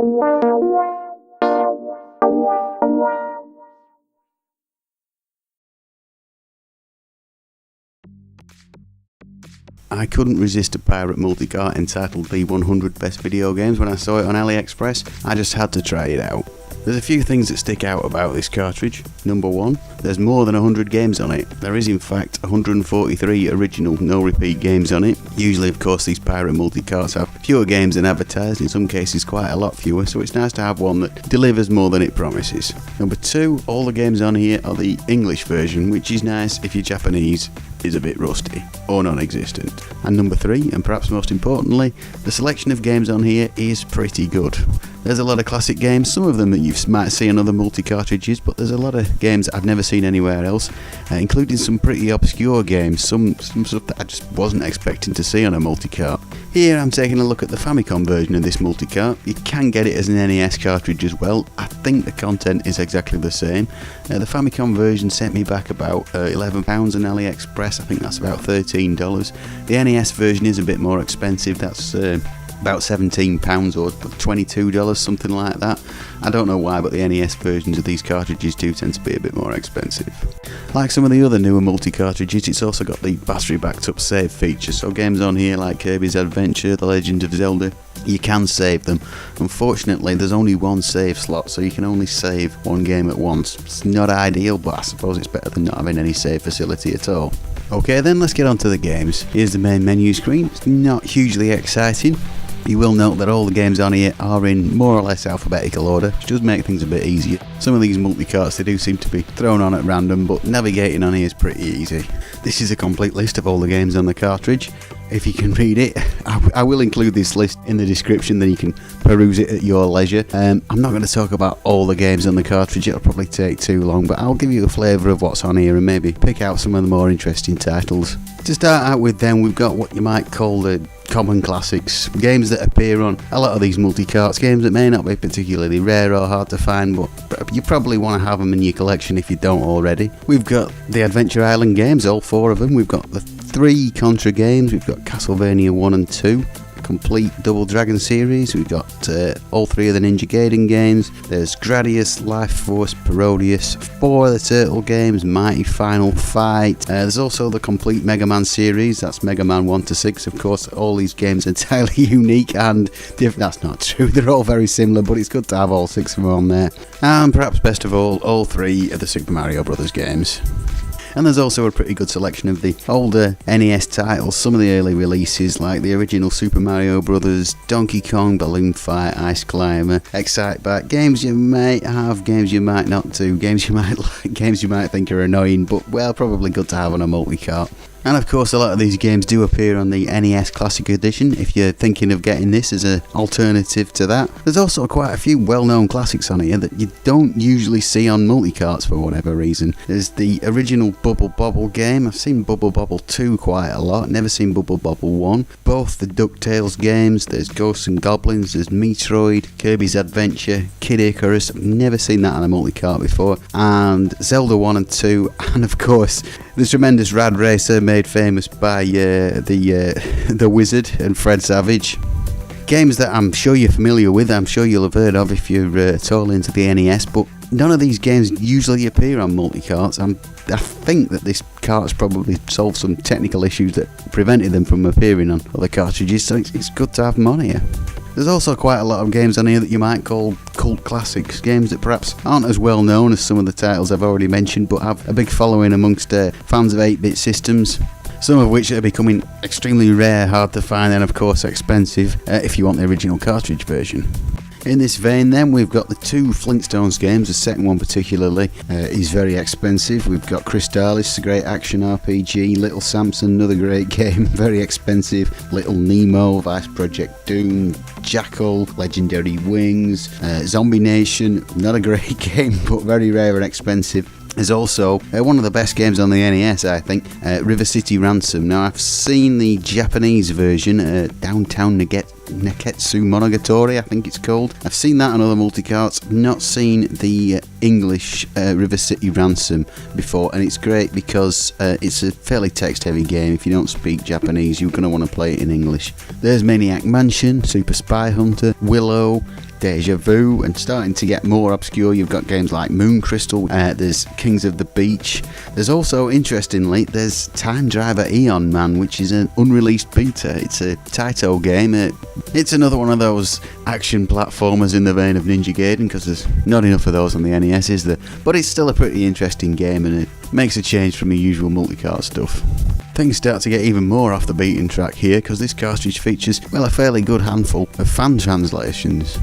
I couldn't resist a pirate multicart entitled the 100 Best Video Games when I saw it on AliExpress. I just had to try it out. There's a few things that stick out about this cartridge. Number one, there's more than 100 games on it. There is in fact 143 original no repeat games on it. Usually of course these pirate multicarts have fewer games than advertised, in some cases quite a lot fewer, so it's nice to have one that delivers more than it promises. Number two, all the games on here are the English version, which is nice if your Japanese is a bit rusty or non-existent. And number three, and perhaps most importantly, the selection of games on here is pretty good. There's a lot of classic games, some of them that you might see on other multi-cartridges, but there's a lot of games I've never seen anywhere else, including some pretty obscure games, some stuff that I just wasn't expecting to see on a multi-cart. Here I'm taking a look at the Famicom version of this multi-cart. You can get it as an NES cartridge as well. I think the content is exactly the same. The Famicom version sent me back about £11 on AliExpress. I think that's about $13. The NES version is a bit more expensive. That's about £17 or $22, something like that. I don't know why, but the NES versions of these cartridges do tend to be a bit more expensive. Like some of the other newer multi-cartridges, it's also got the battery backed up save feature, so games on here like Kirby's Adventure, The Legend of Zelda, you can save them. Unfortunately, there's only one save slot, so you can only save one game at once. It's not ideal, but I suppose it's better than not having any save facility at all. Okay then, let's get on to the games. Here's the main menu screen. It's not hugely exciting. You will note that all the games on here are in more or less alphabetical order, which does make things a bit easier. Some of these multi-carts, they do seem to be thrown on at random, but navigating on here is pretty easy. This is a complete list of all the games on the cartridge. If you can read it, I will include this list in the description, then you can peruse it at your leisure. I'm not going to talk about all the games on the cartridge, it'll probably take too long, but I'll give you a flavour of what's on here and maybe pick out some of the more interesting titles. To start out with then, we've got what you might call the common classics, games that appear on a lot of these multi-carts, games that may not be particularly rare or hard to find, but you probably want to have them in your collection if you don't already. We've got the Adventure Island games, all four of them. We've got the 3 Contra games, we've got Castlevania 1 and 2, the complete Double Dragon series, we've got all 3 of the Ninja Gaiden games, there's Gradius, Life Force, Parodius, 4 of the Turtle games, Mighty Final Fight, there's also the complete Mega Man series, that's Mega Man 1 to 6, of course. All these games are entirely unique and different. That's not true, they're all very similar, but it's good to have all 6 of them on there. And perhaps best of all 3 of the Super Mario Brothers games. And there's also a pretty good selection of the older NES titles, some of the early releases like the original Super Mario Brothers, Donkey Kong, Balloon Fight, Ice Climber, Excite Bike, games you might have, games you might not do, games you might like, games you might think are annoying, but well, probably good to have on a multi-cart. And of course a lot of these games do appear on the NES Classic Edition if you're thinking of getting this as an alternative to that. There's also quite a few well-known classics on here that you don't usually see on multi-carts for whatever reason. There's the original Bubble Bobble game. I've seen Bubble Bobble 2 quite a lot, never seen Bubble Bobble 1. Both the DuckTales games, there's Ghosts and Goblins, there's Metroid, Kirby's Adventure, Kid Icarus, I've never seen that on a multi-cart before, and Zelda 1 and 2, and of course the tremendous Rad Racer made famous by the Wizard and Fred Savage. Games that I'm sure you're familiar with, I'm sure you'll have heard of if you're at all into the NES, but none of these games usually appear on multi-carts. I think that this cart's probably solved some technical issues that prevented them from appearing on other cartridges, so it's good to have them on here. There's also quite a lot of games on here that you might call cult classics, games that perhaps aren't as well known as some of the titles I've already mentioned, but have a big following amongst fans of 8-bit systems. Some of which are becoming extremely rare, hard to find, and of course expensive if you want the original cartridge version. In this vein then, we've got the 2 Flintstones games. The second one particularly is very expensive. We've got Crystalis, a great action RPG, Little Samson, another great game, very expensive, Little Nemo, Vice Project Doom, Jackal, Legendary Wings, Zombie Nation, not a great game but very rare and expensive. There's also one of the best games on the NES, I think, River City Ransom. Now, I've seen the Japanese version, Downtown Neketsu Monogatari, I think it's called. I've seen that on other multi-carts. I've not seen the English River City Ransom before, and it's great because it's a fairly text-heavy game. If you don't speak Japanese, you're going to want to play it in English. There's Maniac Mansion, Super Spy Hunter, Willow, Deja Vu, and starting to get more obscure, you've got games like Moon Crystal, there's Kings of the Beach. There's also, interestingly, there's Time Driver Eon Man, which is an unreleased beta. It's a Taito game. It's another one of those action platformers in the vein of Ninja Gaiden, because there's not enough of those on the NES, is there? But it's still a pretty interesting game, and it makes a change from the usual multicart stuff. Things start to get even more off the beaten track here, because this cartridge features, well, a fairly good handful of fan translations.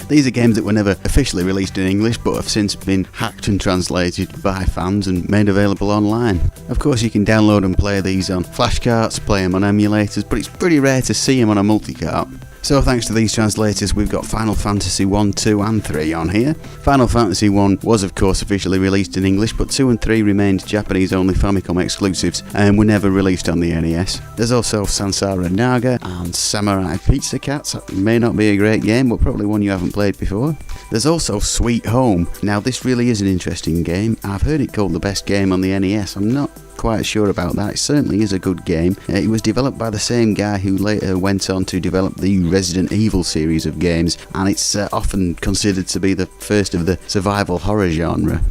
These are games that were never officially released in English, but have since been hacked and translated by fans and made available online. Of course, you can download and play these on flashcarts, play them on emulators, but it's pretty rare to see them on a multicart. So thanks to these translators, we've got Final Fantasy 1, 2 and 3 on here. Final Fantasy 1 was of course officially released in English, but 2 and 3 remained Japanese only Famicom exclusives and were never released on the NES. There's also Sansara Naga and Samurai Pizza Cats. That may not be a great game, but probably one you haven't played before. There's also Sweet Home. Now this really is an interesting game. I've heard it called the best game on the NES. I'm not quite sure about that. It certainly is a good game. It was developed by the same guy who later went on to develop the Resident Evil series of games, and it's often considered to be the first of the survival horror genre.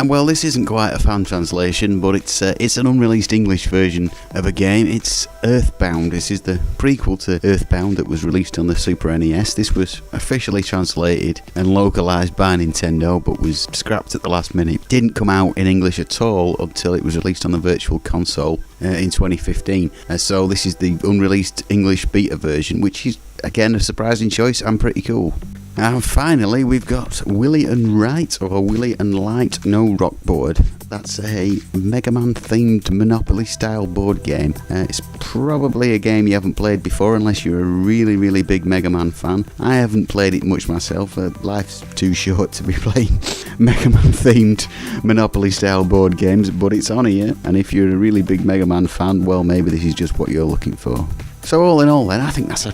Well, this isn't quite a fan translation, but it's an unreleased English version of a game. It's Earthbound. This is the prequel to Earthbound that was released on the Super NES. This was officially translated and localised by Nintendo, but was scrapped at the last minute. Didn't come out in English at all until it was released on the Virtual Console in 2015. So this is the unreleased English beta version, which is, again, a surprising choice and pretty cool. And finally, we've got Willy and Wright, or Willy and Light No Rock Board. That's a Mega Man themed Monopoly style board game. It's probably a game you haven't played before unless you're a really big Mega Man fan. I haven't played it much myself. Life's too short to be playing Mega Man themed Monopoly style board games, but it's on here, and if you're a really big Mega Man fan, well, maybe this is just what you're looking for. So all in all then, I think that's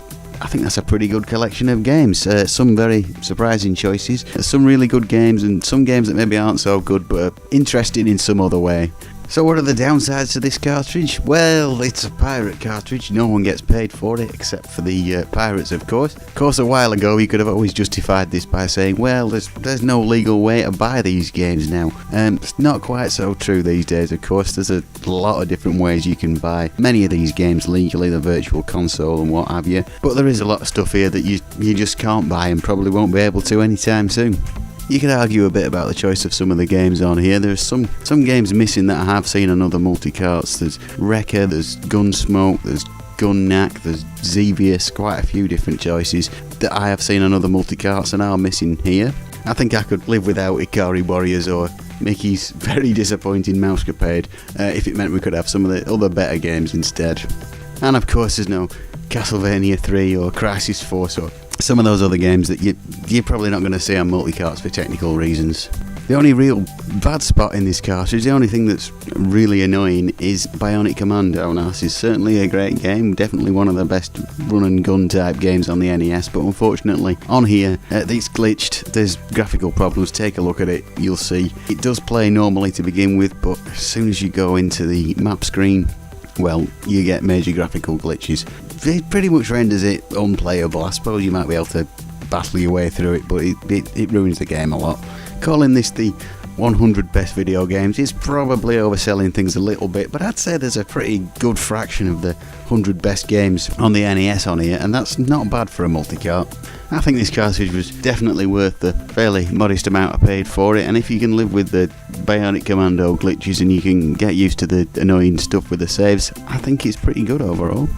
a pretty good collection of games. Some very surprising choices, some really good games, and some games that maybe aren't so good but are interesting in some other way. So what are the downsides to this cartridge? Well, it's a pirate cartridge. No one gets paid for it except for the pirates, of course. Of course, a while ago you could have always justified this by saying, well, there's no legal way to buy these games now. It's not quite so true these days, of course. There's a lot of different ways you can buy many of these games legally, the Virtual Console and what have you. But there is a lot of stuff here that you just can't buy and probably won't be able to anytime soon. You could argue a bit about the choice of some of the games on here. There's some games missing that I have seen on other multicarts. There's Wrecker, there's Gunsmoke, there's Gun-Knack, there's Xevious, quite a few different choices that I have seen on other multicarts and are missing here. I think I could live without Ikari Warriors or Mickey's very disappointing Mousecapade if it meant we could have some of the other better games instead. And of course there's no Castlevania 3 or Crisis Force or some of those other games that you're probably not going to see on multicarts for technical reasons. The only real bad spot in this cartridge, the only thing that's really annoying, is Bionic Commando. Now, this is certainly a great game, definitely one of the best run and gun type games on the NES, but unfortunately on here it's glitched. There's graphical problems. Take a look at it, you'll see. It does play normally to begin with, but as soon as you go into the map screen, well, you get major graphical glitches. It pretty much renders it unplayable. I suppose you might be able to battle your way through it, but it ruins the game a lot. Calling this the 100 best video games is probably overselling things a little bit, but I'd say there's a pretty good fraction of the 100 best games on the NES on here, and that's not bad for a multicart. I think this cartridge was definitely worth the fairly modest amount I paid for it, and if you can live with the Bionic Commando glitches and you can get used to the annoying stuff with the saves, I think it's pretty good overall.